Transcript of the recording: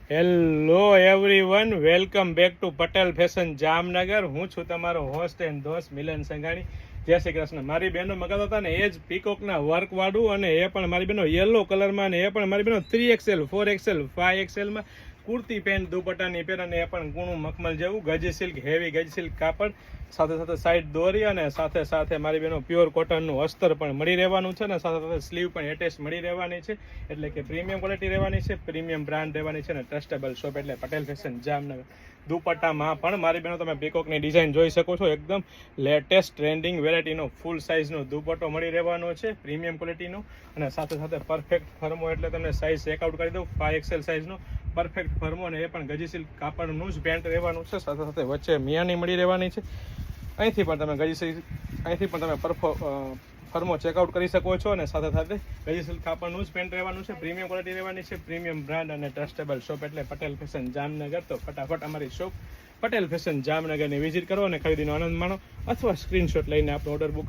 Hello everyone, welcome back to Patel fashion Jamnagar. હું છું તમારો હોસ્ટ એન્ડ દોસ્ત મિલન સંઘાણી. જય શ્રી કૃષ્ણ. મારી બહેનો મગાતા હતા ને એ જ પીકોકના વર્ક વાળું, અને એ પણ મારી બહેનો યલો કલરમાં, અને એ પણ મારી બહેનો 3XL 4XL 5XLમાં કુર્તી પેન્ટ દુપટ્ટાની પેર, અને એ પણ ગુણું મખમલ જેવું ગજ સિલ્ક, હેવી ગજ સિલ્ક કાપડ, સાથે સાથે સાઈડ દોરી, અને સાથે સાથે મારી બહેનો પ્યોર કોટનનું અસ્તર પણ મળી રહેવાનું છે, અને સાથે સાથે સ્લીવ પણ એટેચ મળી રહેવાની છે. એટલે કે પ્રીમિયમ ક્વોલિટી રહેવાની છે, પ્રીમિયમ બ્રાન્ડ રહેવાની છે, અને ટ્રસ્ટેબલ શોપ એટલે પટેલ ફેશન જામનગર. દુપટ્ટામાં પણ મારી બહેનો તમે પીકોકની ડિઝાઇન જોઈ શકો છો. એકદમ લેટેસ્ટ ટ્રેન્ડિંગ વેરાયટીનો ફૂલ સાઇઝનો દુપટ્ટો મળી રહેવાનો છે, પ્રીમિયમ ક્વોલિટીનો, અને સાથે સાથે પરફેક્ટ ફર્મો, એટલે તમને સાઇઝ ચેકઆઉટ કરી દઉં. 5XL સાઇઝનો પરફેક્ટ ફર્મો, અને એ પણ ગજી સિલ્ક કાપડનું જ પેન્ટ રહેવાનું છે. સાથે સાથે વચ્ચે મિયાની મળી રહેવાની છે. અહીંથી પણ તમે ફર્મો ચેકઆઉટ કરી શકો છો, અને સાથે સાથે ગજી સિલ્ક કાપડનું જ પેન્ટ રહેવાનું છે. પ્રીમિયમ ક્વોલિટી રહેવાની છે, પ્રીમિયમ બ્રાન્ડ અને ટ્રસ્ટેબલ શોપ એટલે પટેલ ફેશન જામનગર. તો ફટાફટ અમારી શોપ પટેલ ફેશન જામનગરની વિઝિટ કરો અને ખરીદીનો આનંદ માણો, અથવા સ્ક્રીનશોટ લઈને આપણો ઓર્ડર બુક